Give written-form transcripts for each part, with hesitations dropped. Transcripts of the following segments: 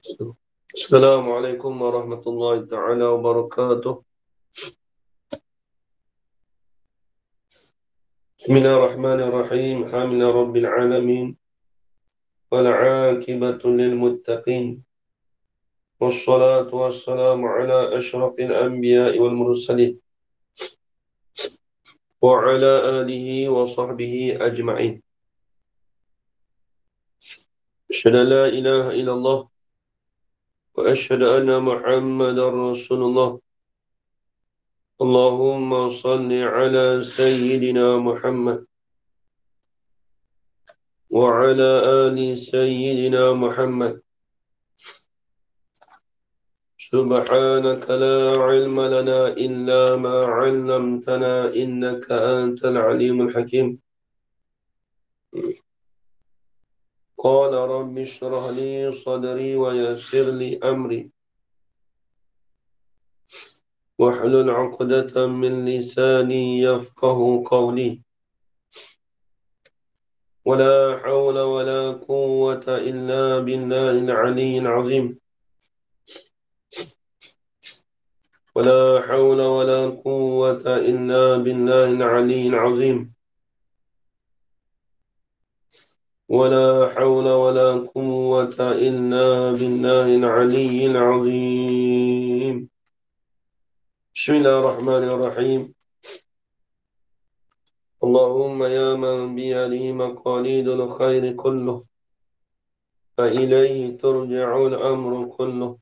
Assalamualaikum warahmatullahi taala wabarakatuh. Bismillahirrahmanirrahim. Alhamdulillah rabbil alamin wal 'aqibatu lil muttaqin. Wassalatu wassalamu ala asyrafil anbiya'i wal mursalin wa ala alihi wa sahbihi ajma'in. Asyhadu an la ilaha illallah wa asyhadu anna Muhammadar Rasulullah. Allahumma salli ala sayyidina Muhammad وعلى آل سيدنا محمد. سبحانك لا علم لنا إلا ما علمتنا إنك أنت العليم الحكيم. قال رب اشرح لي صدري ويسر لي أمري واحلل عقدة من لساني يفقه قولي. ولا حول ولا قوة إلا بالله العلي العظيم. ولا حول ولا قوة إلا بالله العلي العظيم. ولا حول ولا قوة إلا بالله العلي العظيم. بسم الله الرحمن الرحيم. اللهم يا من بيده مقاليد الخير كله فإليه ترجع الأمر كله.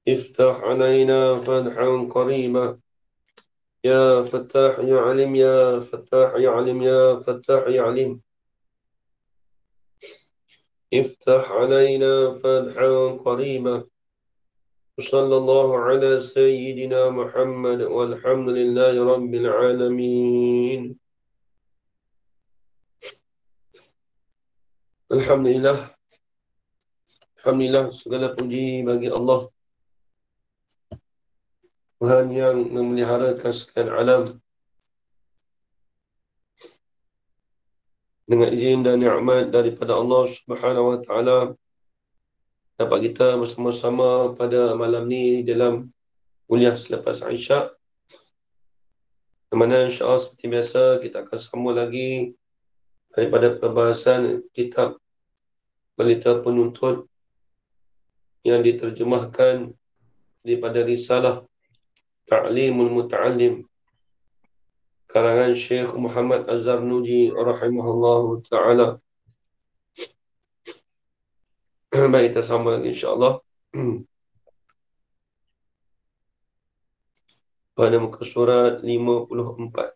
افتح علينا فتحا قريبا يا فتاح يعلم يا فتاح يعلم يا فتاح يعلم. افتح علينا فتحا قريبا. صلى الله على سيدنا محمد والحمد لله رب العالمين. Alhamdulillah, Alhamdulillah, segala puji bagi Allah, Tuhan yang memeliharakan sekalian alam dengan izin dan nikmat daripada Allah Subhanahu wa taala. Dapat kita bersama-sama pada malam ni dalam kuliah selepas Isyak, di mana insya-Allah seperti biasa kita akan sambung lagi daripada perbahasan kitab Pelita Penuntut yang diterjemahkan daripada risalah Ta'limul Muta'allim karangan Syekh Muhammad Az-Zarnuji rahimahullahu ta'ala. Baik, kita sambung lagi insya-Allah pada muka surat 54.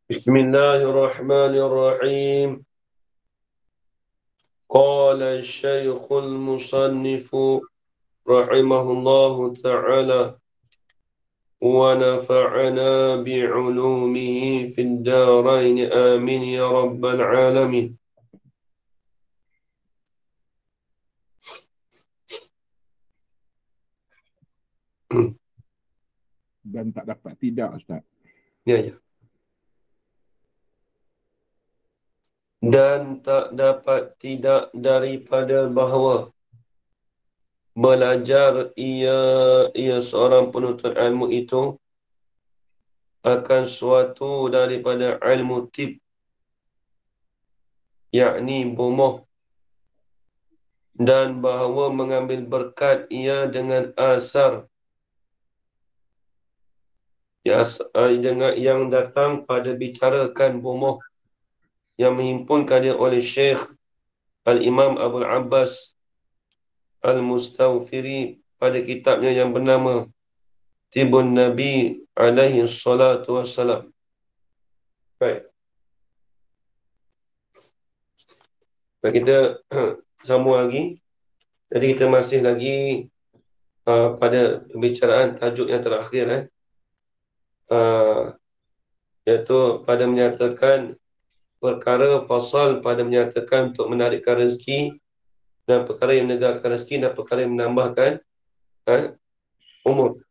Bismillahirrahmanirrahim. Qala Syekhul Musannif rahimahullahu ta'ala wa nafa'ana bi'ulumihi fid darain amin ya rabbal alamin. Dan tak dapat tidak, Ustaz. Ya. Dan tak dapat tidak daripada bahawa belajar ia seorang penuntut ilmu itu akan suatu daripada ilmu tib, yakni bomoh, dan bahawa mengambil berkat ia dengan asar dengan yang datang pada bicarakan bomoh yang menghimpunkan dia oleh Syekh Al-Imam Abul Abbas Al-Mustawfiri pada kitabnya yang bernama Tibun Nabi alaihi salatu wassalam. Baik. Baik, kita sambung lagi. Jadi kita masih lagi pada pembicaraan tajuk yang terakhir iaitu pada menyatakan perkara fasal pada menyatakan untuk menarikkan rezeki dan perkara yang menegakkan rezeki dan perkara yang menambahkan umur.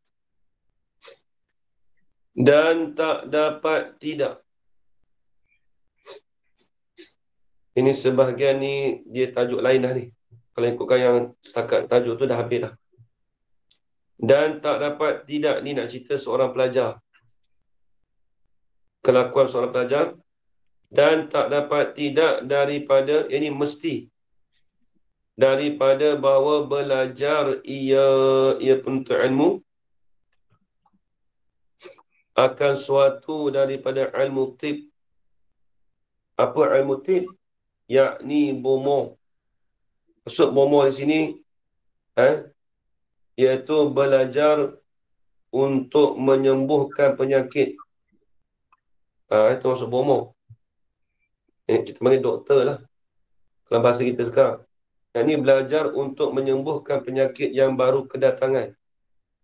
Dan tak dapat tidak Ini sebahagian ni dia tajuk lain dah ni. Kalau ikutkan yang setakat tajuk tu dah habis dah. Dan tak dapat tidak ni nak cerita seorang pelajar. Kelakuan seorang pelajar. Dan tak dapat tidak daripada, ini mesti. Daripada bahawa belajar ia penuntut ilmu akan suatu daripada ilmu tib. Apa ilmu tib? Yakni bomoh. Maksud bomoh di sini iaitu belajar untuk menyembuhkan penyakit. Itu maksud bomoh. Kita panggil doktor lah kalau bahasa kita sekarang. Yang ni belajar untuk menyembuhkan penyakit yang baru kedatangan.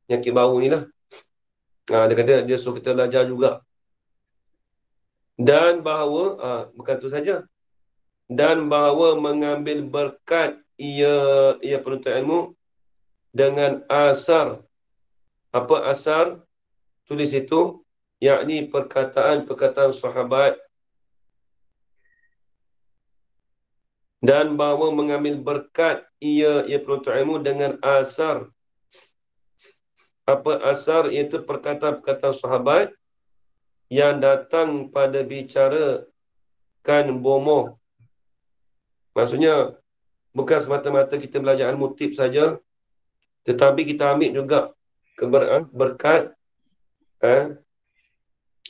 Penyakit baru ni lah. Dia kata dia suruh kita belajar juga. Dan bahawa, bukan tu saja. Dan bahawa mengambil berkat ia penuntut ilmu dengan asar. Apa asar? Tulis itu, yakni perkataan-perkataan sahabat. Dan bahawa mengambil berkat ia penuntut ilmu dengan asar. Apa asar? Iaitu perkataan-perkataan sahabat yang datang pada bicarakan bomoh. Maksudnya, bukan semata-mata kita belajar ilmu tib saja, tetapi kita ambil juga berkat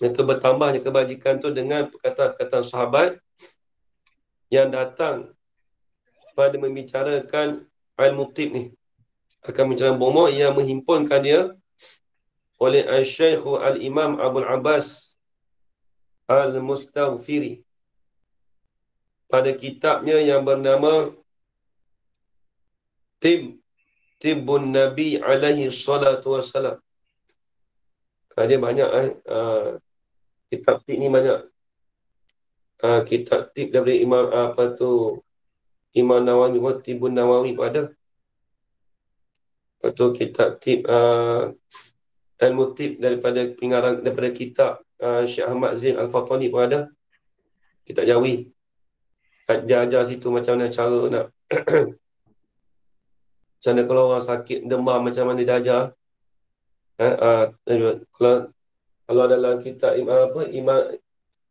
itu bertambahnya kebajikan tu dengan perkataan-perkataan sahabat yang datang pada membicarakan ilmu tib ni. Akan bicara bomoh yang menghimpunkan dia oleh Al-Syaikh Al-Imam Abul Abbas Al-Mustaghfiri pada kitabnya yang bernama Tibbun Nabi alaihi salatu wassalam. Dia banyak kitab tib ni banyak. Kitab tib daripada Imam Imam Nawawi, Tibbun Nawawi pun ada. Lepas tu kitab tib ilmu tib daripada kitab Syekh Ahmad Zain Al-Fatani pun ada. Kitab Jawi. Dia ajar situ macam mana cara nak macam mana kalau orang sakit demam macam mana dia ajar. Kalau dalam kitab Imam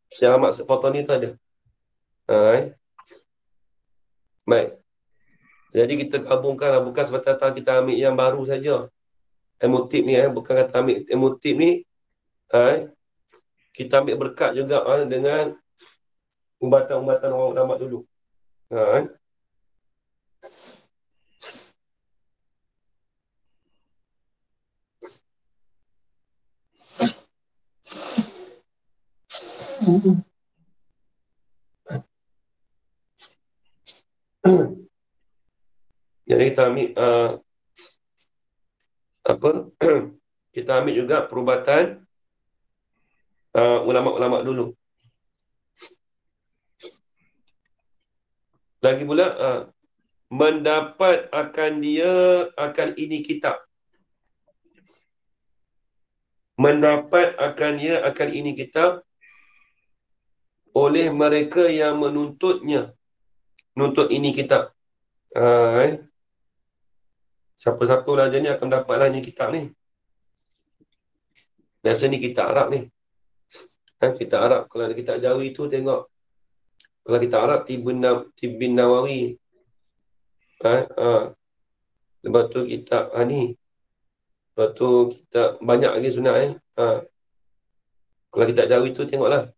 Syekh Ahmad Al-Fatani tu ada. Baik. Jadi kita gabungkanlah, bukan semata-mata kita ambil yang baru saja. Ilmu tib ni bukan kata ambil ilmu tib ni kita ambil berkat juga dengan umbatan-umbatan orang ulama dulu. Jadi kita ambil kita ambil juga perubatan ulama-ulama dulu. Lagi pula mendapat akan ini kitab. Mendapat akan ini kitab oleh mereka yang menuntutnya. Nuntut ini kitab. Siapa-siapa belajar ni akan dapatlah ni kitab ni. Biasa ni kitab Arab ni. Kitab Arab. Kalau ada kitab Jawi tu tengok. Kalau kitab Arab Tibbun Nawawi. Lepas tu kitab ni. Lepas tu kitab banyak lagi sebenarnya. Kalau kitab Jawi tu tengoklah.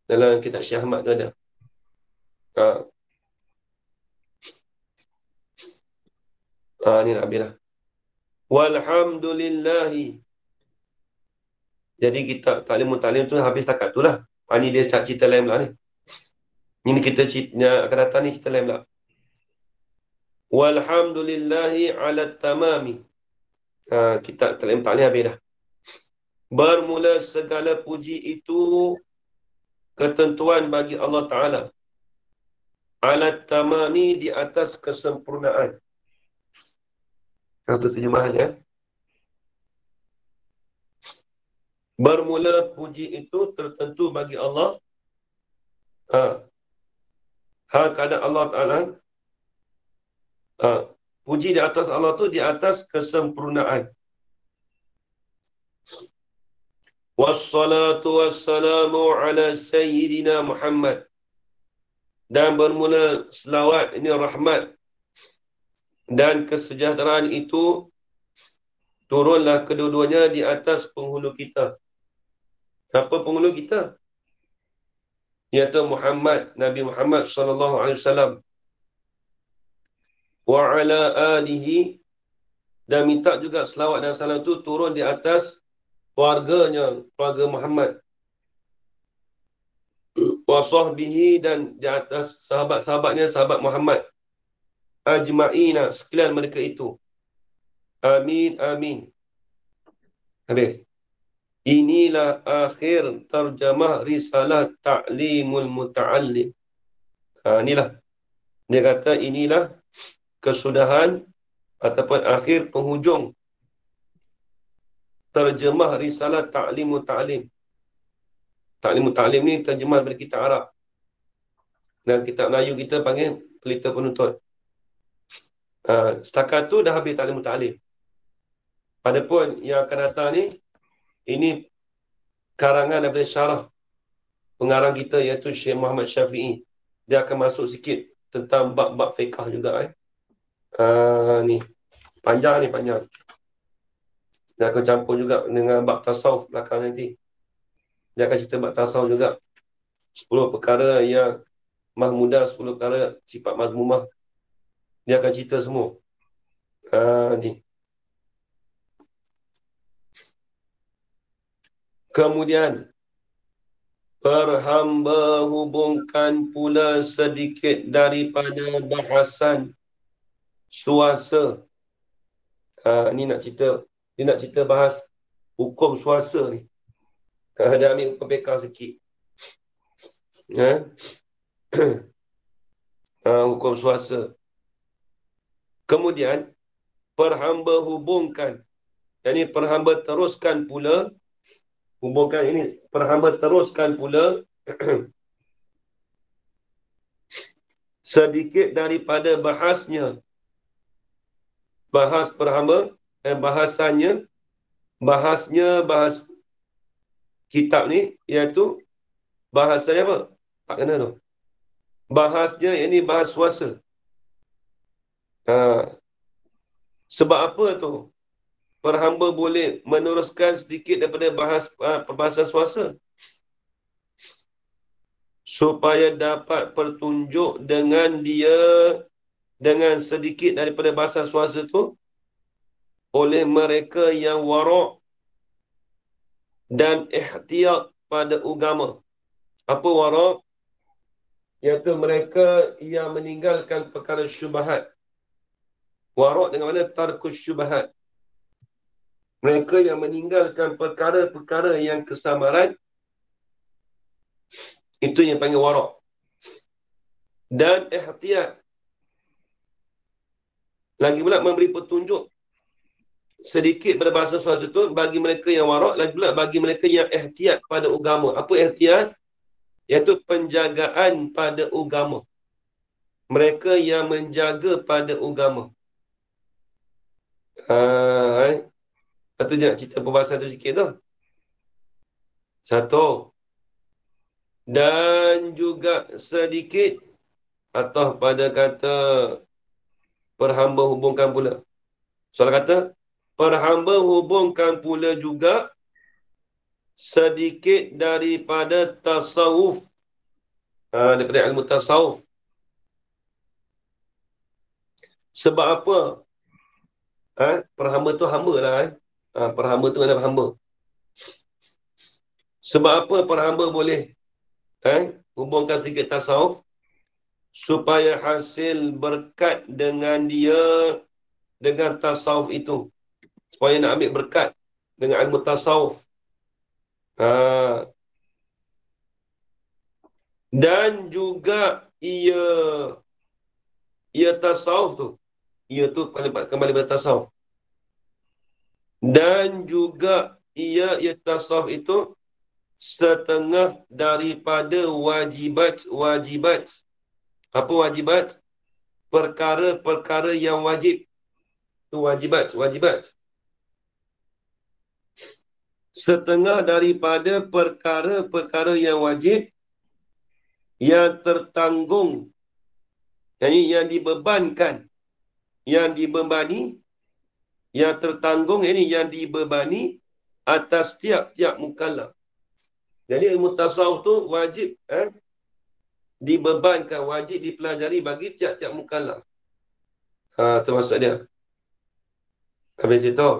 Dalam kitab Syekh Ahmad tu ada. Ni nak habis lah. Walhamdulillahi. Jadi kitab Ta'limut Ta'lim tu habis takat tu lah. Ni dia cerita lain pula ni. Ini kita akan datang ni cerita lain pula. Walhamdulillahi ala tamami. Kitab Ta'limut Ta'lim habis dah. Bermula segala puji itu ketentuan bagi Allah Ta'ala. Ala tamami di atas kesempurnaan. Satu terjemahannya. Bermula puji itu tertentu bagi Allah Hal keadaan Allah Ta'ala, puji di atas Allah tu di atas kesempurnaan. Wassalatu wassalamu ala Sayyidina Muhammad. Dan bermula selawat, ini rahmat dan kesejahteraan itu turunlah kedua-duanya di atas penghulu kita. Siapa penghulu kita? Iaitu Muhammad, Nabi Muhammad sallallahu alaihi wasallam. Wa ala alihi, dan minta juga selawat dan salam itu turun di atas keluarganya, keluarga Muhammad. Wa sahbihi, dan di atas sahabat-sahabatnya, sahabat Muhammad. Ajma'ina, sekalian mereka itu. Amin, amin. Habis. Inilah akhir terjemah risalah Ta'limul Muta'allim. Inilah. Dia kata inilah kesudahan ataupun akhir penghujung terjemah risalah Ta'limul Ta'lim. Ta'limul Ta'lim ni terjemah daripada kitab Arab. Dan kitab Melayu kita panggil Pelita Penuntut. Setakat tu dah habis Ta'limul Ta'lim. Adapun yang akan datang ni, ini karangan daripada syarah pengarang kita iaitu Syekh Muhammad Syafi'i. Dia akan masuk sikit tentang bab-bab fiqh juga. Ni panjang ni, panjang. Dia akan campur juga dengan bab tasawuf belakang nanti. Dia akan cerita bab tasawuf juga. 10 perkara yang mahmudah, 10 perkara sifat mazmumah. Dia akan cerita semua. Ni. Kemudian perhamba hubungkan pula sedikit daripada bahasan suasa. Ni nak cerita, dia nak cerita bahas hukum suasa ni. Dia ambil hukum pekar sikit. Hukum suasa. Kemudian perhamba hubungkan. Jadi perhamba teruskan pula. Hubungkan ini. Perhamba teruskan pula sedikit daripada bahasnya. Bahas perhamba. Bahasanya. Bahas kitab ni. Iaitu bahasanya apa? Tak kena tu. Bahasnya ini bahas suasa. Sebab apa tu? Perhamba boleh meneruskan sedikit daripada perbahasan suasa. Supaya dapat pertunjuk dengan dia, dengan sedikit daripada bahasa suasa tu, oleh mereka yang wara' dan ihtiyat pada agama. Apa wara'? Iaitu mereka yang meninggalkan perkara syubhat. Wara' dengan mana? Tarkus syubhat. Mereka yang meninggalkan perkara-perkara yang kesamaran, itu yang panggil wara'. Dan ihtiyat. Lagi pula memberi petunjuk sedikit pada bahasa suasa itu bagi mereka yang wara', lagi pula bagi mereka yang ihtiyat pada agama. Apa ihtiyat? Iaitu penjagaan pada agama. Mereka yang menjaga pada agama. Lepas tu dia nak cerita perbahasan tu sikit tu. Satu. Dan juga sedikit atau pada kata perhamba hubungkan pula. Soal kata perhamba hubungkan pula juga sedikit daripada tasawuf. Daripada ilmu tasawuf. Sebab apa? Perhamba tu hamba lah. Perhamba tu adalah hamba. Sebab apa perhamba boleh hubungkan sedikit tasawuf? Supaya hasil berkat dengan dia, dengan tasawuf itu. Supaya nak ambil berkat dengan ilmu tasawuf. Dan juga ia tasawuf tu. Ia tu kembali pada tasawuf. Dan juga ia tasawuf itu setengah daripada wajibat-wajibat Apa wajibat? Perkara-perkara yang wajib. Itu wajibat. Setengah daripada perkara-perkara yang wajib yang tertanggung, yang dibebankan, yang dibebani, yang tertanggung, yang dibebani atas tiap-tiap mukallaf. Jadi ilmu tasawuf tu wajib dibebankan, wajib dipelajari bagi tiap-tiap mukallaf. Tu maksud dia. Habis itu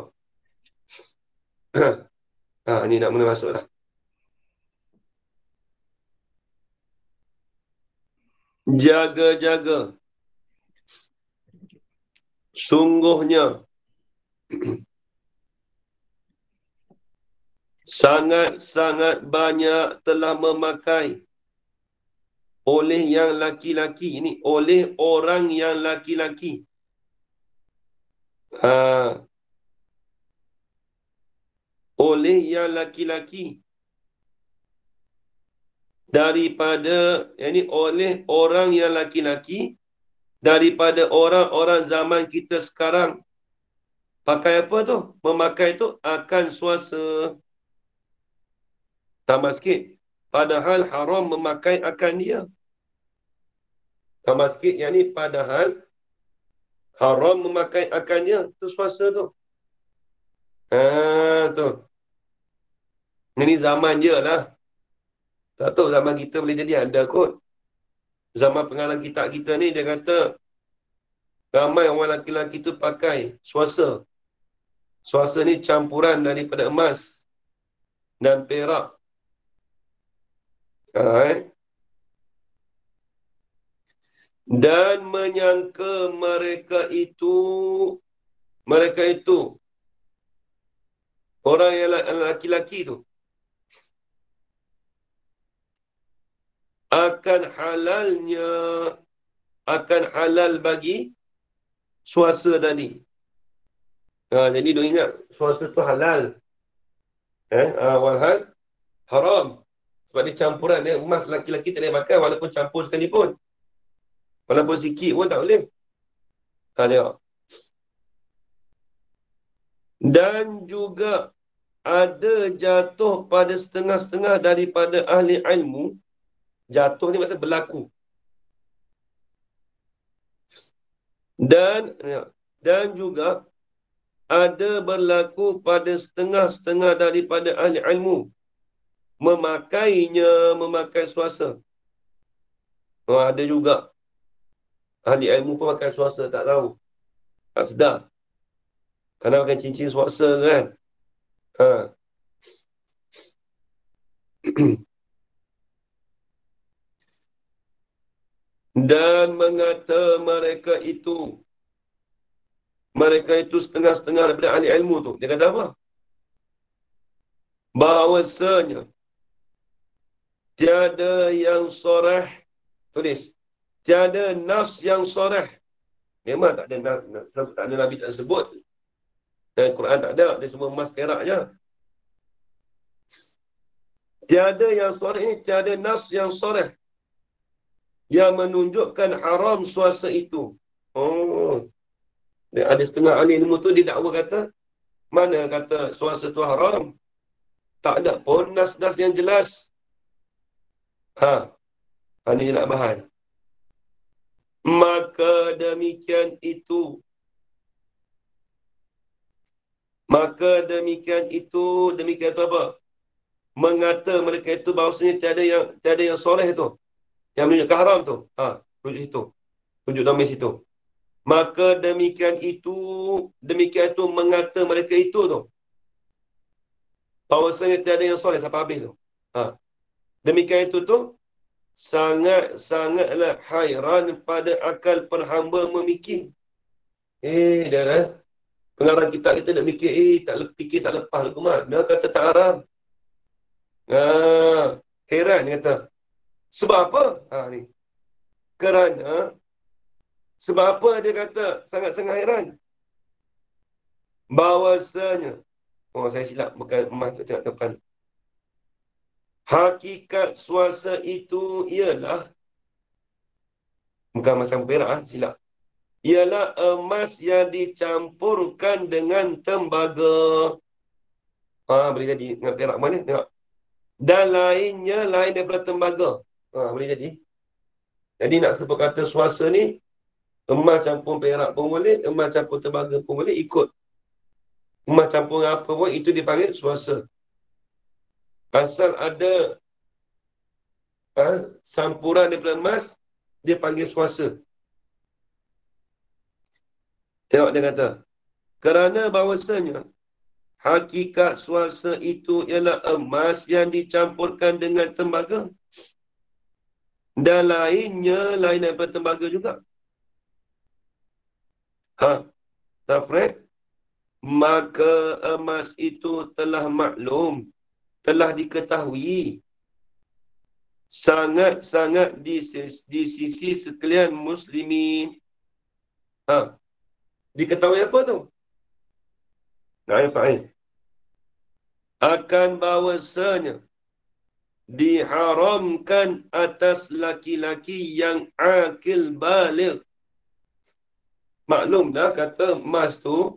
ni nak mula masuk lah. Jaga-jaga. Sungguhnya sangat-sangat banyak telah memakai oleh yang laki-laki. Ini oleh orang yang laki-laki. Oleh yang laki-laki. Daripada, ini oleh orang yang laki-laki, daripada orang-orang zaman kita sekarang. Pakai apa tu? Memakai tu akan suasa. Tambah sikit. Padahal haram memakai akan dia. Tambah sikit, yang ni padahal haram memakai akannya. Tu suasa tu. Tu. Ini zaman je lah. Tak tahu zaman kita boleh jadi ada kot. Zaman pengarang kitab kita ni, dia kata ramai orang lelaki-lelaki tu pakai suasa. Suasa ni campuran daripada emas dan perak. Dan menyangka mereka itu orang yang lelaki-lelaki tu akan halal bagi suasa tadi. Jadi dia ingat suasa tu halal. Walhal haram. Sebab dia campuran dia. Emas lelaki-lelaki tak boleh pakai walaupun campur sekalipun. Walaupun sikit pun tak boleh. Tengok. Dan juga ada jatuh pada setengah-setengah daripada ahli ilmu. Jatuh ni maksud berlaku. Dan juga ada berlaku pada setengah-setengah daripada ahli ilmu. Memakai suasa. Ada juga. Ahli ilmu pun pakai suasa, tak tahu. Tak sedar. Kerana pakai cincin suasa kan. Dan mengata mereka itu setengah-setengah daripada ahli ilmu tu. Dia kata apa? Bahawasanya tiada yang sorah. Tulis. Tiada nafs yang sorah. Memang tak ada nafs. Tak ada Nabi tak sebut. Dan Quran tak ada. Dia semua emas perak je. Tiada yang sorah ini. Tiada nafs yang sorah. Yang menunjukkan haram suasa itu. Ada setengah ahli ilmu tu dia dakwa kata, mana kata suasa tu haram? Tak ada pun nas-nas yang jelas. Ini nak bahas. Maka demikian itu, demikian itu apa? Mengata mereka itu bahawasanya tiada yang soleh itu. Yang menunjukkan haram tu. Rujuk situ. Rujuk domain situ. Maka demikian itu mengata mereka itu tu. Bahawasanya tiada yang soleh sampai habis tu. Demikian itu tu sangatlah hairan pada akal perhamba memikir. Dia kan? Pengarang kita nak mikir, tak fikir tak lepas lah kumat. Dia kata tak haram. Heran dia kata. Sebab apa? Ni. Kerana sebab apa dia kata sangat-sangat heran? Bahawasanya saya silap, bukan emas tak cakap depan. Hakikat suasa itu ialah Bukan emas campur perak, silap. Ialah emas yang dicampurkan dengan tembaga. Boleh jadi. Dengan perak mana? Tengok. Dan lainnya lain daripada tembaga. Boleh jadi. Jadi nak sebut kata swasta ni, emas campur perak pun boleh, emas campur tembaga pun boleh, ikut. Emas campur apa pun, itu dipanggil swasta. Asal ada campuran daripada emas, dia panggil swasta. Tengok dia kata, kerana bahawasanya hakikat swasta itu ialah emas yang dicampurkan dengan tembaga. Dan lainnya lain daripada tembaga juga. Tafriq. Maka emas itu telah maklum, telah diketahui sangat-sangat di sisi sekalian muslimin. Diketahui apa tu? Akan bahawasanya diharamkan atas laki-laki yang akil baligh. Maklum dah kata emas tu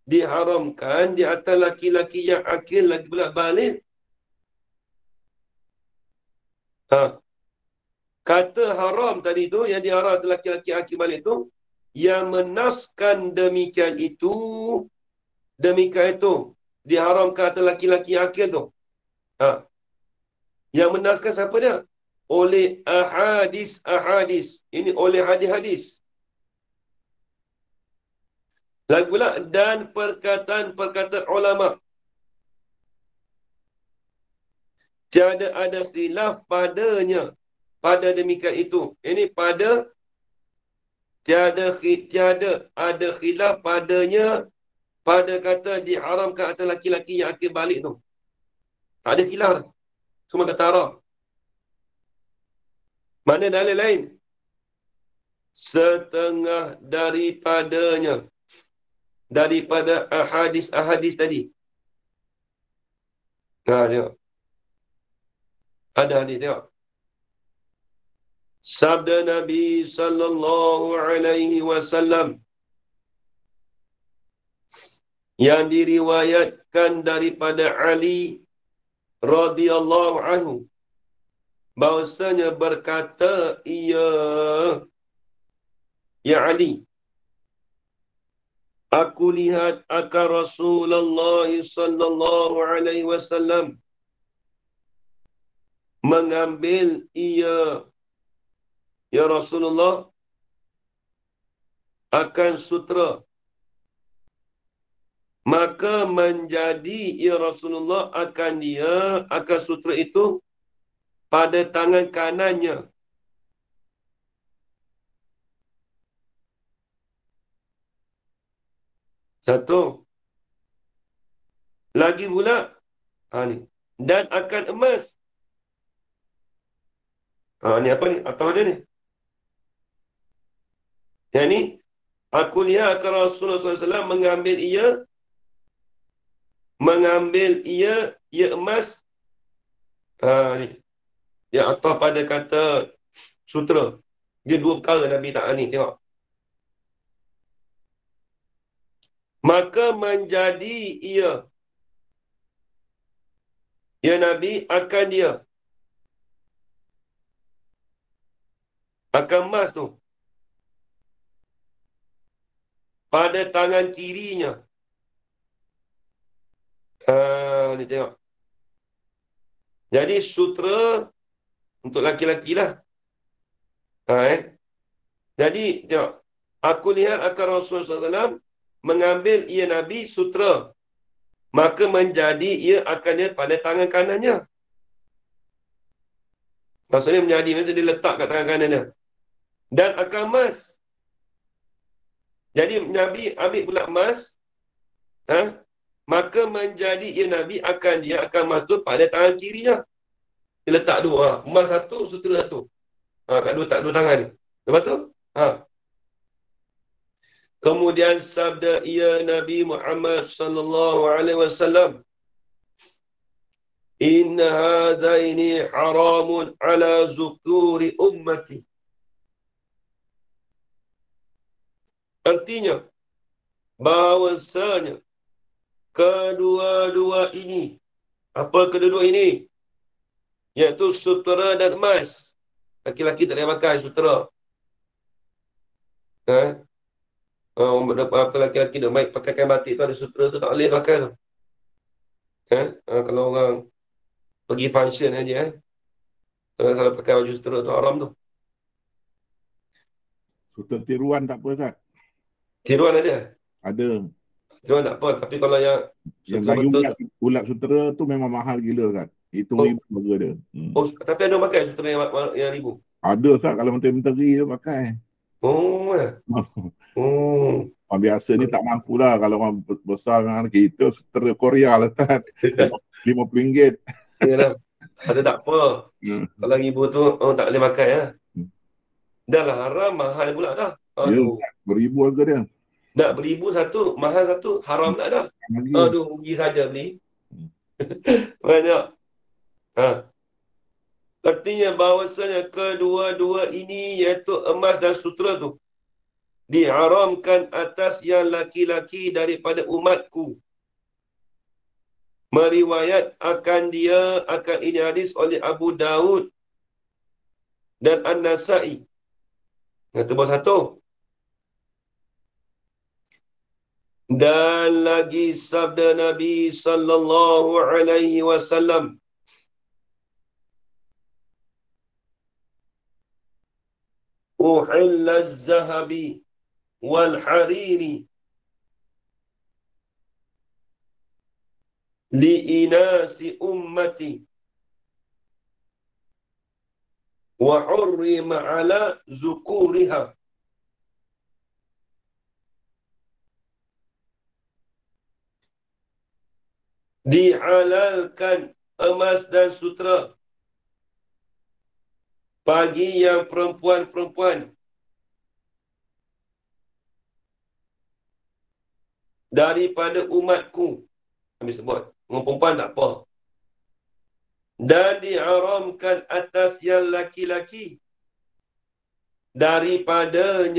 diharamkan di atas laki-laki yang akil lagi pula baligh. Kata haram tadi tu, yang diharam atas laki-laki akil baligh tu, yang menaskan demikian itu diharamkan atas laki-laki akil tu. Yang menaskan siapa dia? Oleh ahadis. Ini oleh hadis-hadis. Lagi pula, dan perkataan-perkataan ulama. Tiada ada khilaf padanya. Pada demikian itu. Ini pada tiada ada khilaf padanya pada kata diharamkan atas laki-laki yang akil balik tu. Tak ada khilaf. Semua kata haram. Mana dalil lain? Setengah daripadanya. Daripada ahadis tadi. Tengok. Ada hadis, tengok. Sabda Nabi sallallahu alaihi wasallam yang diriwayatkan daripada Ali radhiyallahu anhu, bahwasanya berkata ya Ali, aku lihat akan Rasulullah sallallahu alaihi wasallam mengambil ya Rasulullah akan sutra, maka menjadi ya Rasulullah akan sutra itu pada tangan kanannya. Satu. Lagi pula, ni. Dan akan emas. Ni apa ni? Atau ada ni? Yang ni, aku lihat akan Rasulullah SAW mengambil emas. Ni. Dia atau pada kata sutra. Dia dua perkara Nabi tak ni, tengok. Maka menjadi ya Nabi akan emas tu pada tangan kirinya. Ni tengok. Jadi sutra untuk laki-laki lah. Jadi tengok. Aku lihat akan Rasulullah SAW mengambil Nabi sutra. Maka menjadi akan dia pada tangan kanannya. Maksudnya menjadi, maksudnya dia letak kat tangan kanannya. Dan akan emas. Jadi Nabi ambil pula emas. Maka menjadi Nabi akan emas tu pada tangan kirinya. Dia letak dua. Emas satu, sutra satu. Kat dua tangan ni. Lepas tu? Kemudian sabda Nabi Muhammad sallallahu alaihi wasallam, inna hadaini haramun ala zukuri ummati. Artinya, bahawasanya kedua-dua ini, apa kedua-dua ini? Iaitu sutera dan emas. Laki-laki tak boleh pakai sutera. Laki-laki dah baik pakai kain batik tu, ada sutera tu tak boleh pakai tu. Kalau orang pergi function aja, kalau pakai baju sutera tu haram tu. Sutera tiruan tak apa, Ustaz? Tiruan ada? Ada. Tiruan tak apa. Tapi kalau yang Yang sutera kayu betul, ulat sutera tu memang mahal gila, Ustaz. Hitung oh, ribu harga dia. tapi ada pakai sutera yang ribu. Ada, Ustaz, kalau menteri-menteri tu pakai. Oh, oh. Orang biasa ni tak mampu lah. Kalau orang besar dengan kita, sutera Korea lah, Ustaz. RM50. Yalah. Ada tak apa. Hmm. Kalau ribu tu orang tak boleh pakai ya. Dah lah haram, mahal pula dah. Ya, Aduh. beribu harga dia. Dah beribu satu, mahal satu, haram tak dah. Lagi. Aduh, rugi saja beli. Banyak. Artinya bahawasanya kedua-dua ini iaitu emas dan sutera tu diharamkan atas yang laki-laki daripada umatku. Meriwayat akan ini hadis oleh Abu Daud dan An-Nasa'i. Kata bahawa satu. Dan lagi sabda Nabi sallallahu alaihi wasallam, uhilla az-zahabi wal hariri li inasi ummati wa hurrima ala zukuriha. Dihalalkan emas dan sutera bagi yang perempuan-perempuan daripada umatku. Kami sebut, orang perempuan tak apa. Dan diharamkan atas yang laki-laki daripada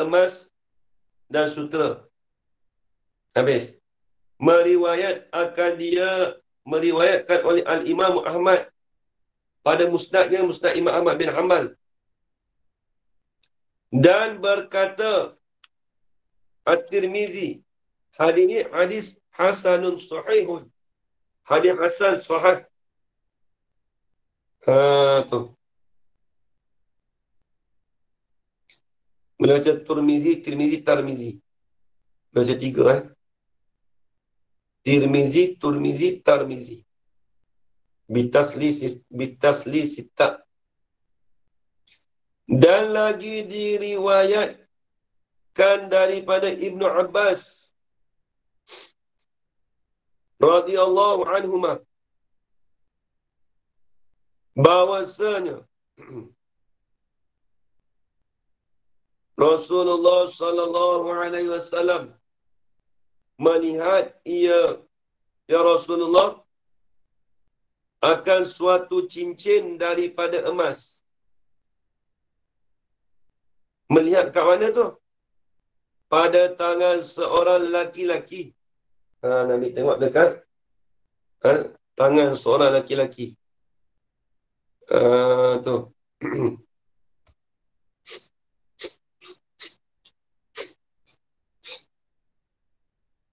emas dan sutera. Habis. Meriwayatkan oleh Al-Imam Ahmad pada musnadnya, Musnad Imam Ahmad bin Hanbal, dan berkata At-Tirmizi, hadis ini hadis hasanun sahihun, hadis hasan sahih. Tu belajar Tirmizi, Tarmizi. Belajar tiga Tirmizi, Turmizi, Tarmizi. Bitasli sita. Dan lagi diriwayatkan daripada Ibnu Abbas radhiyallahu anhuma bahwasanya Rasulullah sallallahu alaihi wasallam melihat ya Rasulullah akan suatu cincin daripada emas. Melihat kat mana tu? Pada tangan seorang laki-laki. Nabi tengok dekat tangan seorang laki-laki. Tu.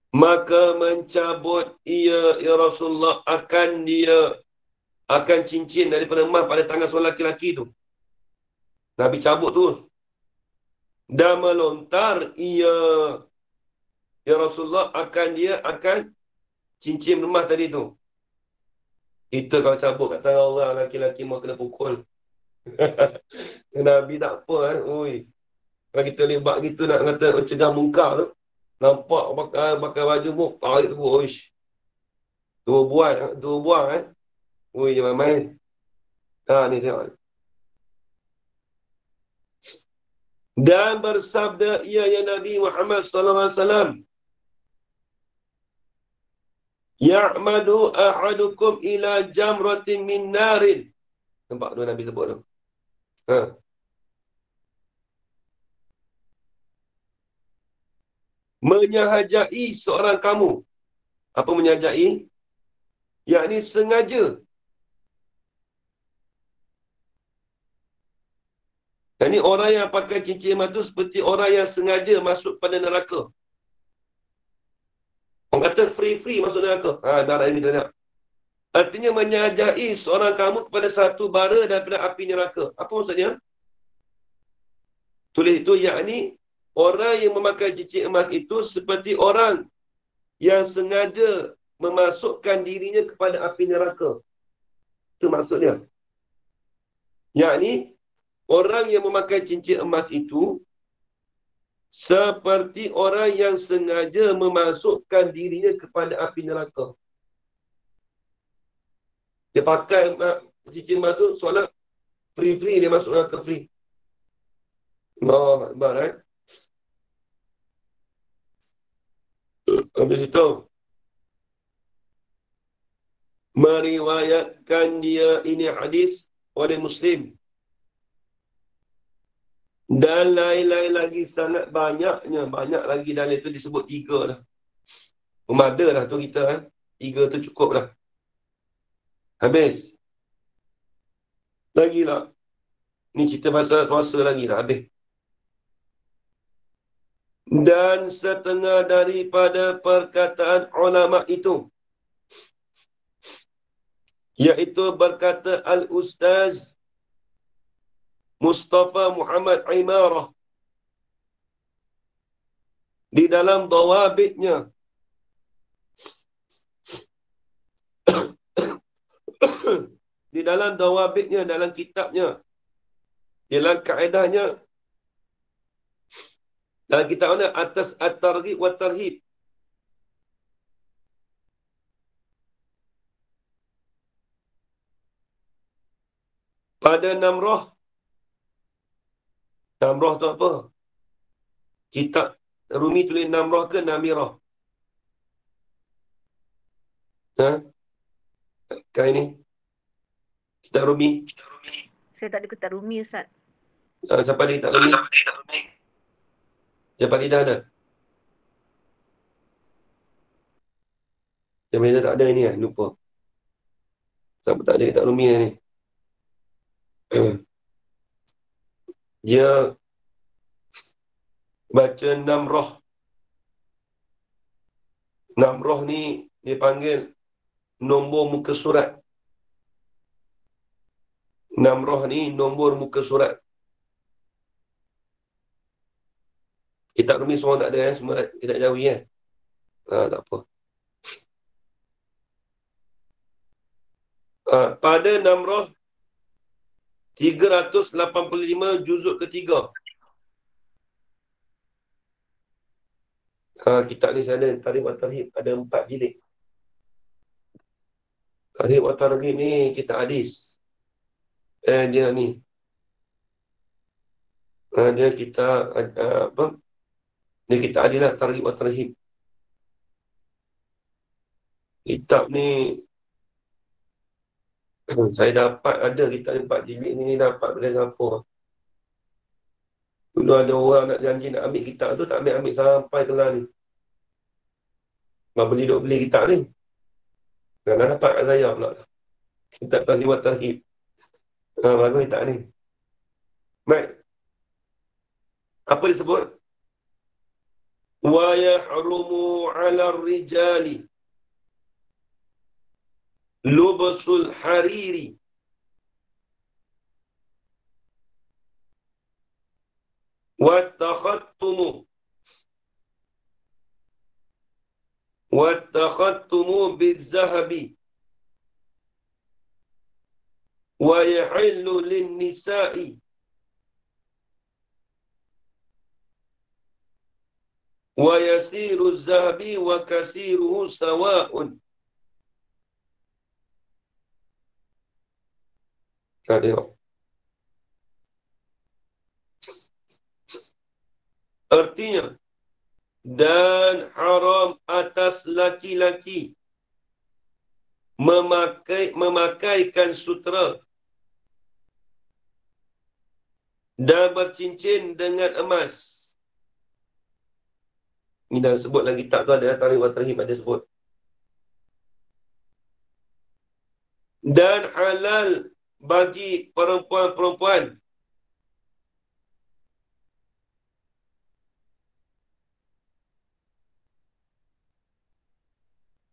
Maka mencabut ya Rasulullah akan cincin daripada emas pada tangan seorang laki-laki tu. Nabi cabut tu. Dan melontar ya Rasulullah akan cincin emas tadi tu. Kita kalau cabut kat tangan orang laki-laki mau kena pukul. Nabi tak apa oi. Kalau kita lebat gitu nak kata mencegah mungkar tu, nampak pakai baju mu tarik tu oish. Dua buang oi jangan main. Ni tengok. Dan bersabda ya Nabi Muhammad sallallahu alaihi wasallam, Ya'madu ahadukum ila jamratin min narin. Nampak tu Nabi sebut tu. Ha. Menyahajai seorang kamu. Apa menyahajai? Yakni sengaja. Ini orang yang pakai cincin emas tu seperti orang yang sengaja masuk pada neraka. Orang kata free masuk neraka. Darah ini tak nak. Artinya menyahajai seorang kamu kepada satu bara daripada api neraka. Apa maksudnya? Tulis itu, yakni orang yang memakai cincin emas itu seperti orang yang sengaja memasukkan dirinya kepada api neraka. Itu maksudnya. Yakni orang yang memakai cincin emas itu seperti orang yang sengaja memasukkan dirinya kepada api neraka. Dia pakai cincin emas tu soalan free dia masuk neraka free. Allah Akbar, Habis itu meriwayatkan dia ini hadis oleh Muslim. Dan lain-lain lagi sangat banyaknya. Banyak lagi dalil itu disebut 3 lah. Memada lah tu kita. 3 tu cukup lah. Habis. Lagi lah. Ni cerita pasal puasa lagi lah. Habis. Dan setengah daripada perkataan ulama itu, iaitu berkata Al-Ustaz Mustafa Muhammad Imarah di dalam dawabitnya. Di dalam dawabitnya, dalam kitabnya, dalam kaedahnya, dalam kitabnya atas at-targhib wa tarhib. Pada Namrah. Namrah tu apa? Kitab Rumi tulis Namrah ke Namirah? Kan ini? Kitab Rumi. Saya tak ada kitab Rumi, Ustaz. Siapa ada kitab Rumi? Siapa lidah ada? Siapa lidah tak ada ini kan? Lupa. Siapa tak ada kitab Rumi ni? Dia baca Namrah. Namrah ni dia panggil nombor muka surat. Namrah ni nombor muka surat. Kitab Rumi semua tak ada kan? Semua kitab Jawi kan? Tak apa. Pada Namrah 385 juzuk ketiga. Kitab ni saya ada Tarikh wa Tarhib, ada 4 jilid. Tarikh wa Tarhib ni kitab hadis. Dia ni. Dia kitab apa? Dia kitab hadis lah, Tarikh wa Tarhib. Kitab ni saya dapat ada kitab 4 jilid ni dapat dari siapa? Dulu ada orang nak janji nak ambil kitab tu, tak ambil sampai kelar ni. Beli kitab ni. Dah dapat kat saya pula. Kitab Tarikh wa Tarhib. Bagus kitab ni. Baik. Apa disebut? Wa yahrumu 'ala ar-rijali lubsul hariri والتختم بالذهب ويحل للنساء ويسير الذهب وكثيره سواء. Tengok. Artinya, dan haram atas laki-laki memakaikan sutera dan bercincin dengan emas. Ini dah sebut dalam kitab tu, ada Tarikh wa Tarhib ada sebut. Dan halal bagi perempuan-perempuan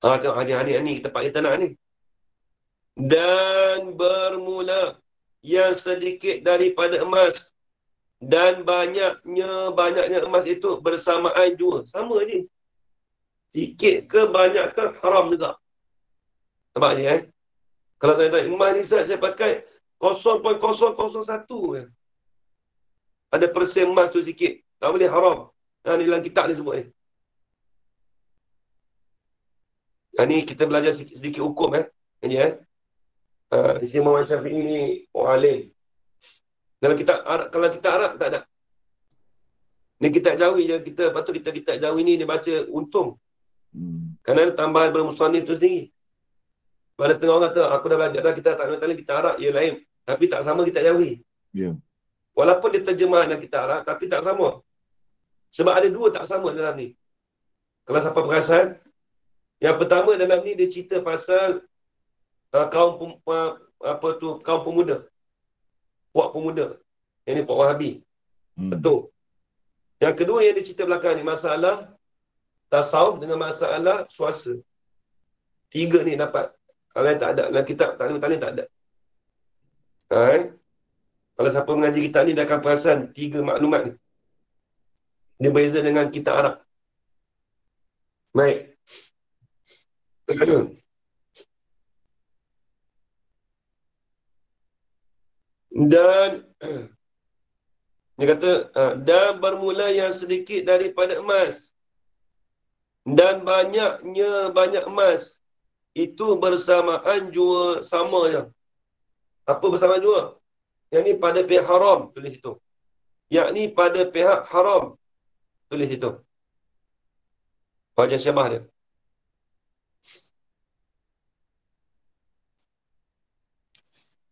tengok hadis ni tempat kita nak ni. Dan bermula yang sedikit daripada emas dan banyaknya emas itu bersamaan juga. Sama je. Sikit ke banyak ke haram juga. Nampak ni Kalau saya tanya emas ni saya pakai 0.001 je. Ada persen emas tu sikit. Tak boleh haram. Ni dalam kitab ni sebut ni. Ni kita belajar sedikit hukum Ini Isi Muhammad Syafi'i ni orang alim. Kalau kita Arab tak ada. Ni kitab Jawi je kita. Lepas tu kitab Jawi ni dia baca untung. Kerana tambahan bermusannif tu sendiri. Pada setengah orang kata aku dah belajar dah kita tak nak kita Arab ia lain. Tapi tak sama kitab Jawi. Ya. Walaupun dia terjemah dalam kitab Arab tapi tak sama. Sebab ada dua tak sama dalam ni. Kalau siapa perasan, yang pertama dalam ni dia cerita pasal kaum pemuda. Puak pemuda. Yang ni puak Wahabi. Betul. Yang kedua yang dia cerita belakang ni masalah tasawuf dengan masalah suasa. Tiga ni dapat. Kalau yang tak ada dalam kitab Ta'lim tak ada. Kalau siapa mengaji kitab ni dia akan perasan tiga maklumat ni. Dia berbeza dengan kitab Arab. Baik. Dan dia kata dan bermula yang sedikit daripada emas dan banyak emas itu bersamaan jua sama je. Apa bersamaan jua? Yang ni pada pihak haram tulis itu. Yakni pada pihak haram tulis itu. Wajah syabah dia.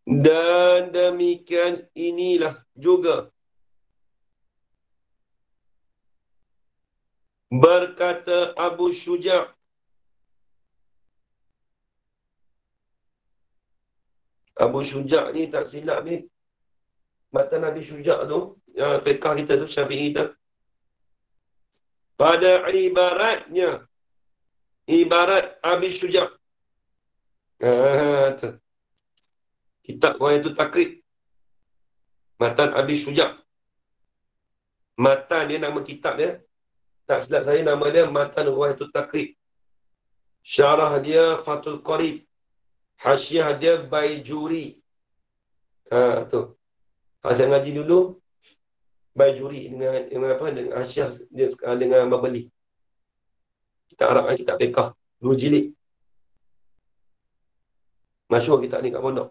Dan demikian inilah juga berkata Abu Syuja' Abu Syuja' ni tak silap ni matan Nabi Syuja' tu yang fiqah kita tu Syafi'i kita pada ibaratnya ibarat Abi Syuja' kitab Ghayatul Takrib matan Abi Syuja'. Matan dia nama kitab dia. Tak silap saya nama dia matan Ghayatul Takrib. Syarah dia Fathul Qarib. Hasyiah dia Baijuri. Tu. Kalau saya ngaji dulu Baijuri dengan apa dengan hasyiah dia dengan Babali. Kitab Arab kitab fiqh 2 jilid. Masyhur kitab ni kat pondok.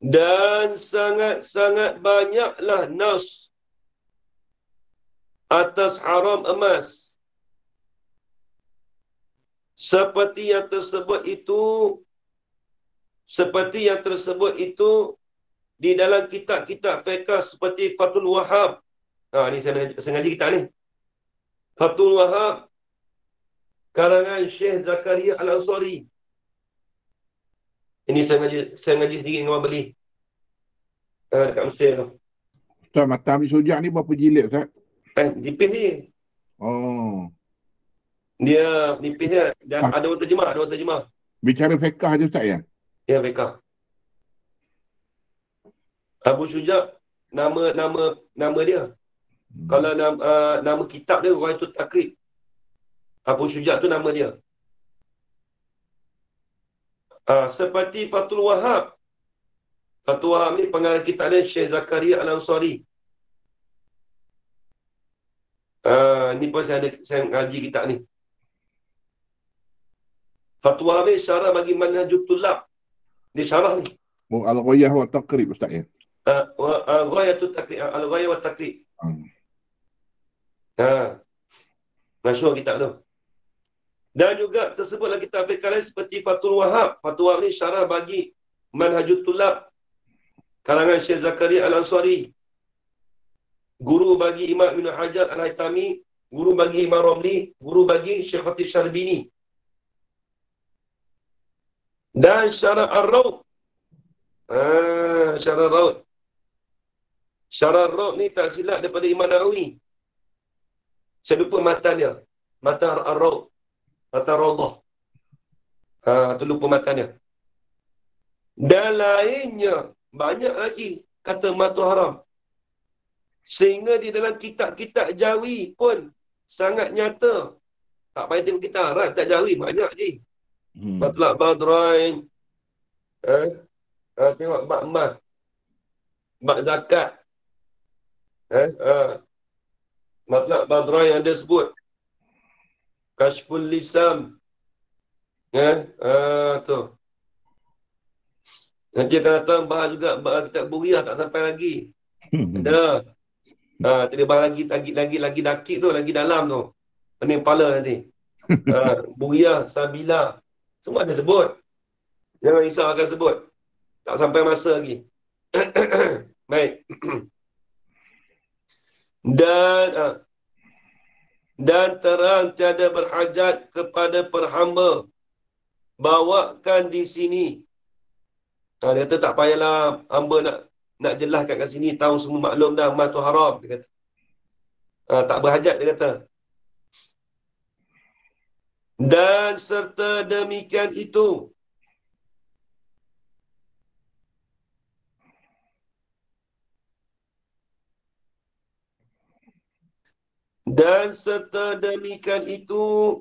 Dan sangat-sangat banyaklah nas atas haram emas. Seperti yang tersebut itu di dalam kitab-kitab fiqh seperti Fathul Wahhab. Ni saya ngaji kitab ni. Fathul Wahhab karangan Syekh Zakaria Al-Ansari. Ini saya ngaji sedikit dengan orang beli. Dekat Mesir tu. Ustaz, matan Abi Syuja' ni berapa jilid Ustaz? Nipis ni. Oh. Dia nipis dia. Dan ada orang terjemah. Bicara fiqh je Ustaz ya? Ya, fiqh. Abu Syuja' nama dia. Kalau nama kitab dia Ghayatul Takrib. Abu Syuja' tu nama dia. Seperti Fathul Wahhab. Fathul Wahhab ni pengarang kitab dia Syekh Zakaria Al-Ansari. Ni pun saya ngaji kitab ni. Fathul Wahhab ni syarah bagi Manhajut Tullab. Dia syarah ni. Al-Ghayah wa Takrib Ustaz ya? Ghayatul Takrib. Al-Ghayah wa Takrib. Masyhur kitab tu. Dan juga tersebutlah kitab fiqh lain seperti Fathul Wahab. Fathul Wahab ni syarah bagi Manhajut Tulab karangan Syekh Zakaria Al-Ansari. Guru bagi Imam Ibn Hajar Al-Haytami, guru bagi Imam Romli, guru bagi Syekh Khatib Syarbini. Dan syarah Ar-Raud. Syarah Raud. Syarah Raud ni tak silap daripada Imam Nawawi. Saya lupa matanya. Mata Ar-Raud. Mata Raudah. Tu lupa matanya. Dan lainnya, banyak lagi kata matu haram. Sehingga di dalam kitab-kitab Jawi pun sangat nyata. Tak payah tengok kitab Arab, kitab Jawi banyak je. Matlab Badrain. Tengok bab emas. Bab zakat. Matlab Badrain yang dia sebut. Kashful Lisam. Tu. Nanti akan datang bahas juga bahas kitab Buriah tak sampai lagi. Ada. Tadi bahas lagi dakik tu, lagi dalam tu. Pening kepala nanti. Buriah, Sabila. Semua ada sebut. Jangan risau akan sebut. Tak sampai masa lagi. Baik. Dan terang tiada berhajat kepada perhamba. Bawakan di sini. Dia kata tak payahlah hamba nak jelaskan kat sini. Tahu semua maklum dah. Emas tu haram. Dia kata. Tak berhajat dia kata. Dan serta demikian itu. Dan serta demikian itu.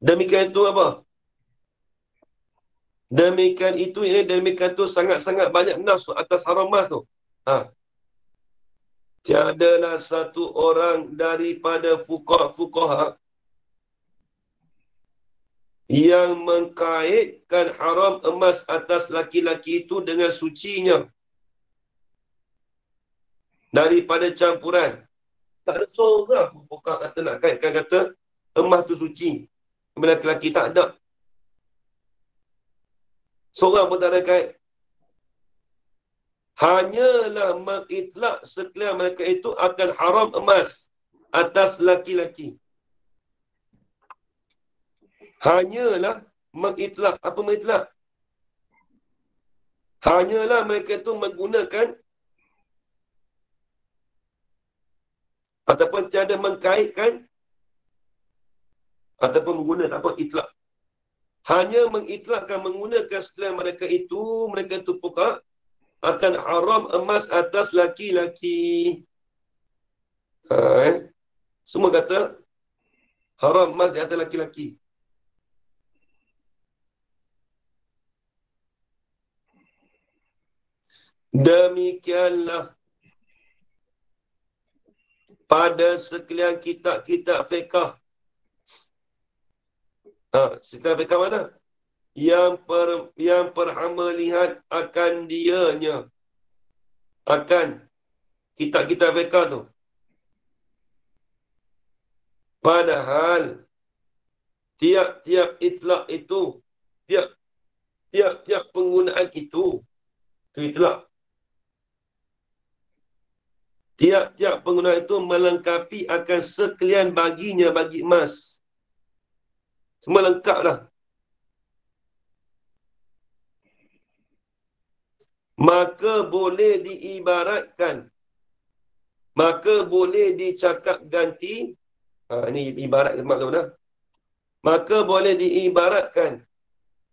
Demikian itu apa? Demikian itu sangat-sangat banyak nas atas haram emas tu. Tiadalah satu orang daripada fuqaha yang mengkaitkan haram emas atas laki-laki itu dengan sucinya daripada campuran. Tak ada seorang fuqaha kata nak kaitkan kata emas tu suci. Kepada laki-laki tak ada. Seorang pun tak ada kait. Hanyalah mengitlak sekalian mereka itu akan haram emas atas laki-laki. Hanyalah mengitlak. Apa mengitlak? Hanyalah mereka itu menggunakan ataupun tiada mengkaitkan ataupun menggunakan apa itlak. Hanya mengitlakkan menggunakan sekalian mereka itu fuqaha akan haram emas atas laki-laki. Semua kata haram emas di atas laki-laki. Demikianlah pada sekalian kitab-kitab fiqh. Kitab fiqh mana? Yang perhamba lihat akan dianya. Akan kitab-kitab fiqh tu. Padahal tiap-tiap itlak itu, tiap-tiap penggunaan itu itlak. Tiap-tiap penggunaan itu melengkapi akan sekalian baginya bagi emas. Semua lengkap dah. Maka boleh diibaratkan. Maka boleh dicakap ganti. Ini ibarat maklum dah. Maka boleh diibaratkan.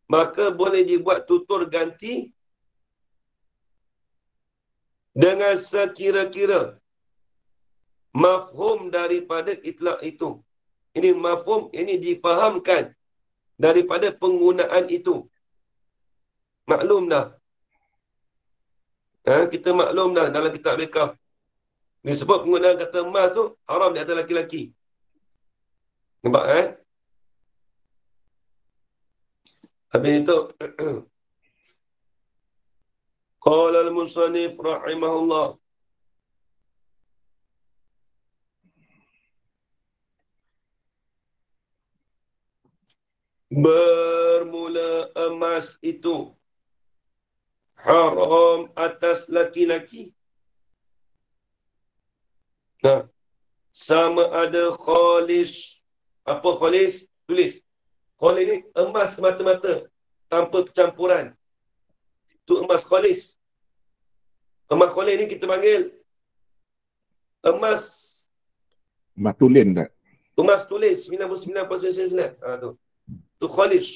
Maka boleh dibuat tutur ganti. Dengan sekira-kira. Mafhum daripada itlak itu. Ini mafhum, ini difahamkan daripada penggunaan itu. Maklum dah. Kita maklum dah dalam kitab fiqh. Disebut penggunaan kata emas tu haram di atas laki-laki. Nampak Habis itu qala al-musannif rahimahullah. bermula emas itu haram atas laki-laki. Nah, sama ada khalis. Apa khalis? Tulis. Khalis ni emas semata-mata tanpa percampuran. Itu emas khalis. Emas khalis ni kita panggil emas Matulin tak? emas tulis 99.99%. Tu. Tu khalis.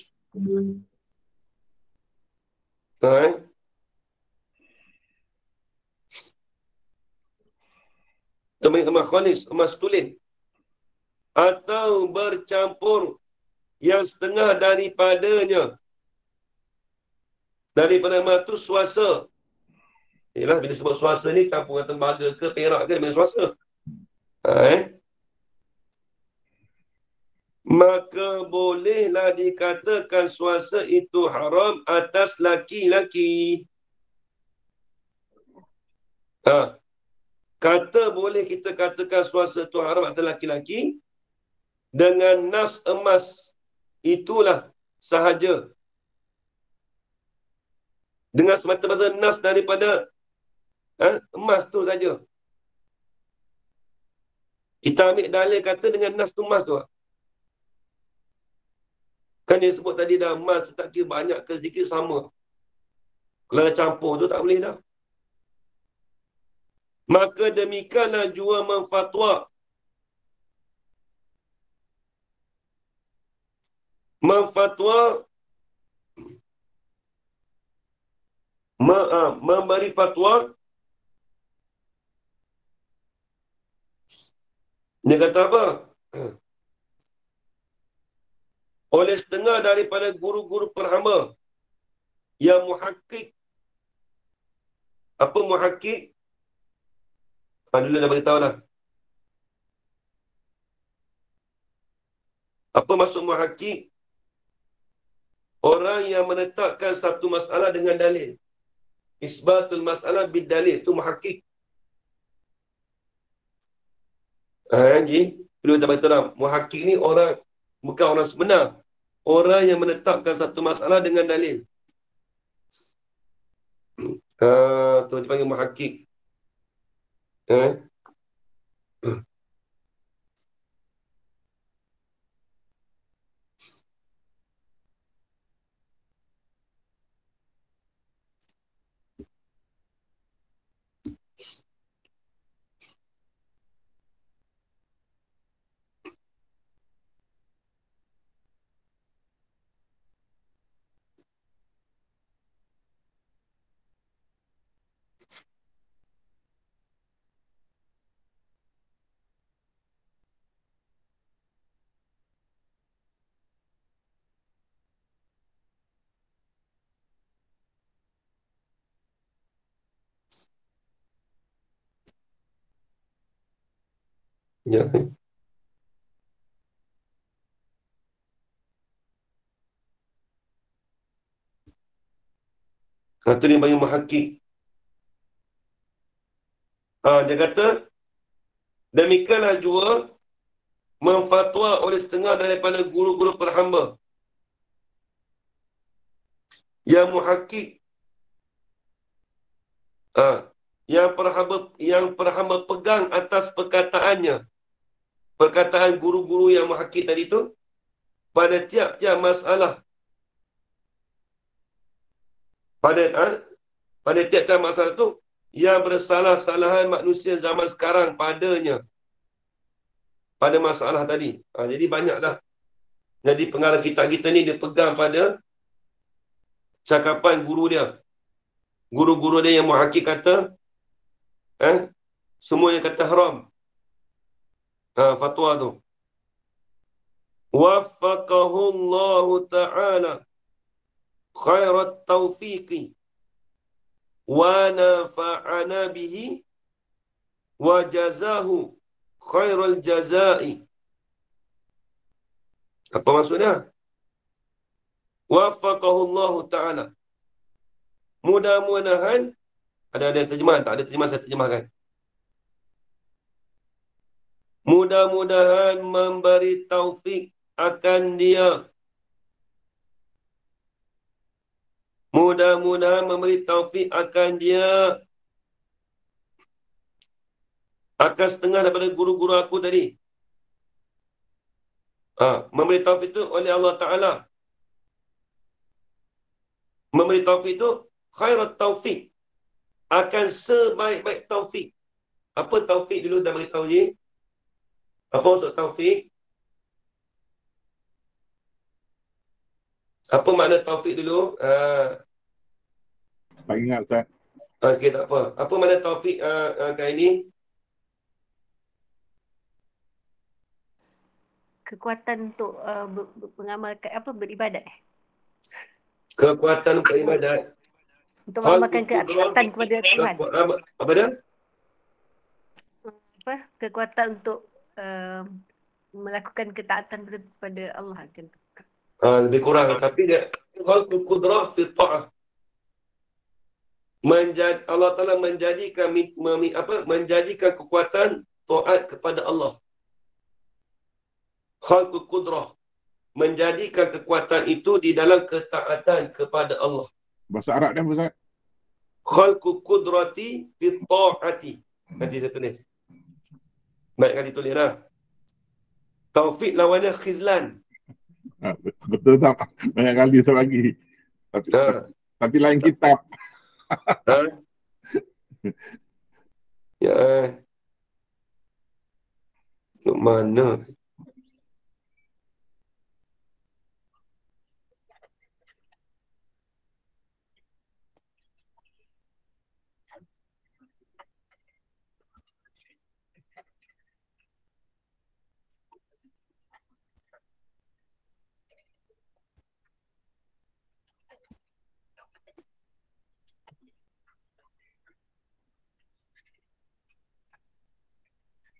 Ha, Teman emas khalis, emas tulis. Atau bercampur yang setengah daripadanya. Daripada emas tu swasa. Yalah, bila sebut swasa ni campuran tembaga ke perak ke dengan swasa. Maka bolehlah dikatakan swasa itu haram atas laki-laki. Kata boleh kita katakan swasa itu haram atas laki-laki dengan nas emas. Itulah sahaja. Dengan semata-mata nas daripada emas tu saja. Kita ambil dalil kata dengan nas tu emas tu. Kan dia sebut tadi dah emas tu tak kira banyak ke sedikit sama. Kalau campur tu tak boleh dah. Maka demikianlah jua memfatwa. Memberi fatwa. Dia kata apa? Oleh setengah daripada guru-guru perhamba yang muhakkik. Apa muhakkik? Dulu dah beritahu lah. Apa maksud muhakkik? Orang yang menetapkan satu masalah dengan dalil. Isbatul masalah bidalil. Itu muhakkik. Jadi, perlu dah beritahu lah. Muhakkik ni orang, bukan orang sebenar. Orang yang menetapkan satu masalah dengan dalil. Tu dipanggil muhakkik. Ya. Kata dia panggil muhakkik. Dia kata, demikianlah jua memfatwa oleh setengah daripada guru-guru perhamba yang muhakkik. Yang perhamba pegang atas perkataannya. Perkataan guru-guru yang muhakkik tadi tu pada tiap-tiap masalah. Pada tiap-tiap masalah tu yang bersalah-salahan manusia zaman sekarang padanya. Pada masalah tadi. Jadi banyak dah. Jadi pengarah kita ni dia pegang pada cakapan guru dia. Guru-guru dia yang muhakkik kata semua yang kata haram. Fatwa tu. Waffaqahullahu ta'ala khairat taufiqi wa nafa'ana bihi wa jazahu khairul jazai. Apa maksudnya? Waffaqahullahu ta'ala. Mudah-mudahan ada terjemahan tak? Ada terjemahan, saya terjemahkan. Mudah-mudahan memberi taufik akan dia Mudah-mudahan memberi taufik akan dia akan setengah daripada guru-guru aku tadi. Memberi taufik itu oleh Allah Ta'ala. Memberi taufik itu khairat taufik. Akan sebaik-baik taufik. Apa taufik dulu dah beritahu je? Apa maksud taufik? Apa makna taufik dulu? Tak ingat, Ustaz. Okey, tak apa. Apa makna taufik kali ini? Kekuatan untuk mengamalkan beribadat. Kekuatan beribadat. Untuk mengamalkan ketaatan kepada Tuhan. Apa dia? Kekuatan untuk melakukan ketaatan kepada Allah macam tu. Lebih kurang. Tapi dia khalqul qudrah fi ta'ah. Allah Ta'ala menjadikan kekuatan taat kepada Allah. Khalqul qudrah. Menjadikan kekuatan itu di dalam ketaatan kepada Allah. Bahasa Arab dia, Ustaz? Khalqul qudrati fi ta'ati. Nanti saya tulis. Baik kali tulis lah. Taufik lawannya khizlan. Betul tak? Banyak kali saya bagi. Tapi lain kitab. Ya. Mana?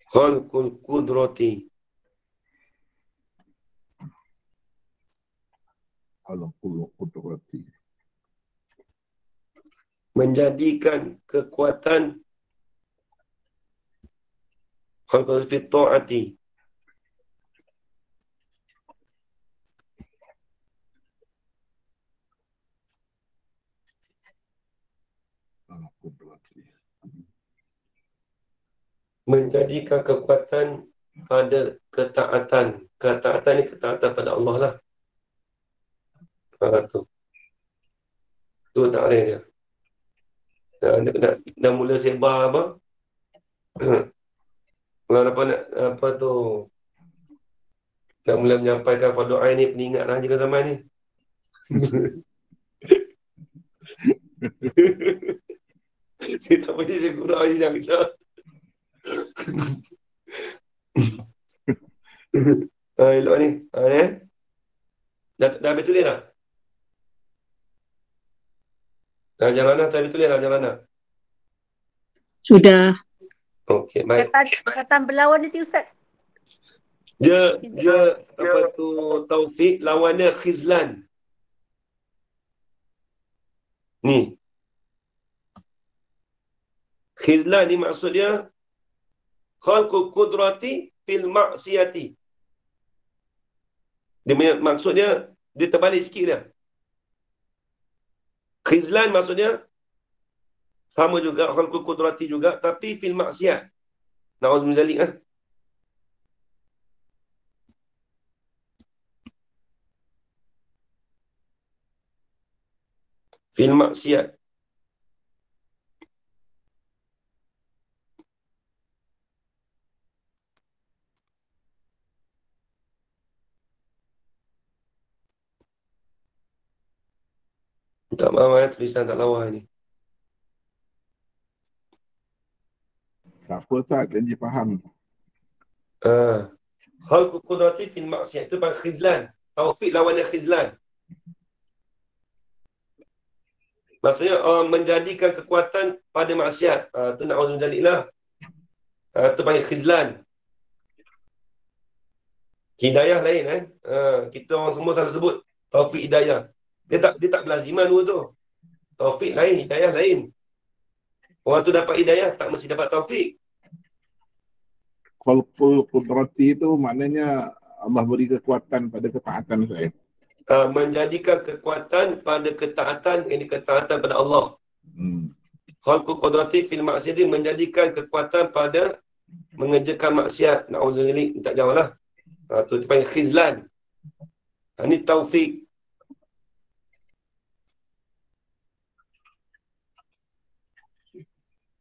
Khalqul qudrati. Khalqul qudrati. Menjadikan kekuatan khalqul fi ta'ati. Menjadikan kekuatan pada ketaatan. Ketaatan ni ketaatan pada Allah lah. Tu. Tu tak ada dia. Dah mula sebar apa? Kalau apa tu? Dah mula menyampaikan fardu ain ni, peningatlah jika zaman ni. Saya tak boleh saya gurau je, jangan risau. Elok ni. Dah habis tulis tak? Jalana, dah habis tulis tak Jalana? Sudah. Okey, baik. Kata berlawan nanti Ustaz. Dia apa tu taufik lawannya khizlan. Ni. Khizlan ni maksud dia khalqul qudrati fil ma'siyati. Dia maksud dia terbalik sikit dia. Khizlan maksudnya sama juga khalqul qudrati juga tapi fil maksiat. Na'udzubillah min zalik kan. Fil maksiat. Tak maaf tulisan tak lawa ni. Tak apa, Ustaz. Janji faham. Khalqul qudrati fil maksiat. Itu panggil khizlan. Taufik lawannya khizlan. Maksudnya menjadikan kekuatan pada maksiat. Itu na'udzubillah zalik lah. Itu panggil khizlan. Hidayah lain kita orang semua selalu sebut taufik hidayah. Dia tak belaziman dulu tu. Taufik lain, hidayah lain. Orang tu dapat hidayah tak mesti dapat taufik. Khalqul qudrati itu maknanya Allah beri kekuatan pada ketaatan saya. menjadikan kekuatan pada ketaatan, ini ketaatan pada Allah. Khalqu qudrati fil maksiyati, menjadikan kekuatan pada mengerjakan maksiat. Na'udzubillah, tak jauh lah. Tu panggil khizlan. Ini taufik.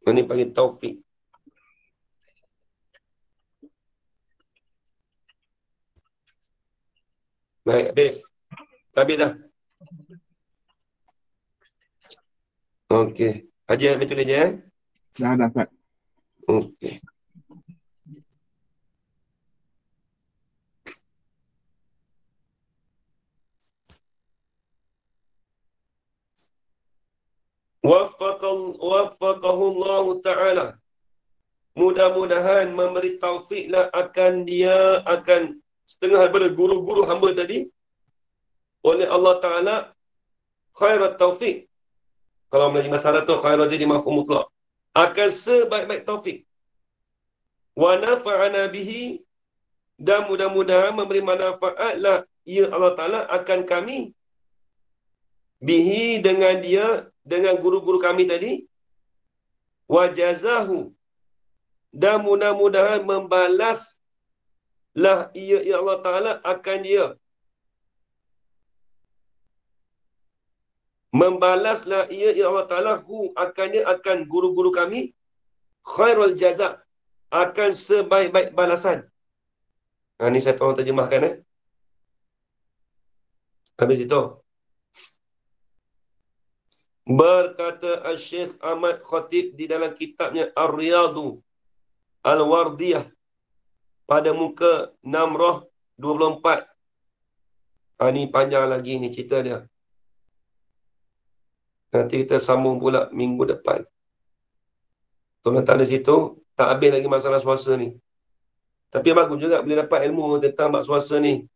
Ini panggil taufik. Baik, habis. Habis dah. Okey. Haji habis tulis je, Dah, Ustaz. Okey. Waffaqahu Allah Ta'ala. Mudah-mudahan memberi taufiklah akan dia, akan setengah daripada guru-guru hamba tadi oleh Allah Ta'ala khairat taufik. Kalau menjadi masalah tu khairat jadi mafhum mutlak. Akan sebaik-baik taufik. Wa nafa'ana bihi, dan mudah-mudahan memberi manfaatlah ia Allah Ta'ala akan kami bihi, dengan dia, dengan guru-guru kami tadi. Wa jazahu, dan mudah-mudahan membalaslah ia ya Allah Ta'ala akan dia, membalaslah ia ya Allah Ta'ala hu akannya, akan guru-guru kami, khairul jaza, akan sebaik-baik balasan. Ini saya tolong terjemahkan. Habis itu berkata Syekh Ahmad Khatib di dalam kitabnya Ar-Riyadu Al-Wardiyah pada muka 624. Ini panjang lagi ni cerita dia. Nanti kita sambung pula minggu depan. Tolong tak ada situ, tak habis lagi masalah swasta ni. Tapi bagus juga boleh dapat ilmu tentang bab swasta ni.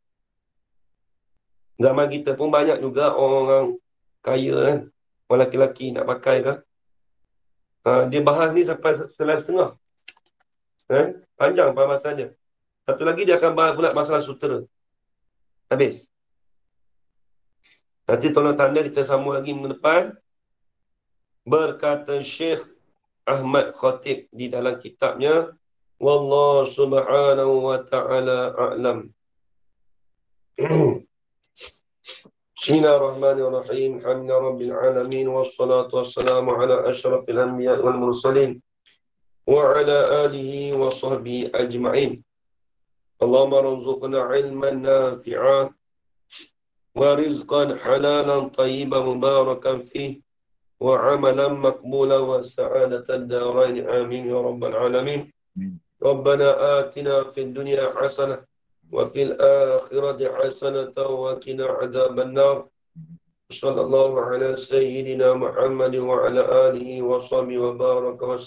Zaman kita pun banyak juga orang kaya kan, orang lelaki-lelaki nak pakai kan. Dia bahas ni sampai setengah. Panjang pembahasannya. Satu lagi dia akan bahas pula masalah sutera. Habis. Nanti tolong tanda kita sambung lagi minggu depan. Berkata Syekh Ahmad Khatib di dalam kitabnya, Wallahu subhanahu wa ta'ala a'lam. Bismillahirrahmanirrahim. Alhamdulillah rabbil alamin, wassalatu wassalamu ala asyrafil anbiya wal mursalin wa ala alihi wa sahbihi ajma'in. Allahumma rzuqna ilman nafi'an wa rizqan halalan tayyiban mubarakan fih wa amalan maqbula wa sa'adatan darain, amin ya rabbal alamin. Rabbana atina fid dunya hasanah wa fil akhirati hasanatan wa qina adzaban nar. Sallallahu ala sayyidina Muhammad wa ala alihi wa sahbihi wa baraka wa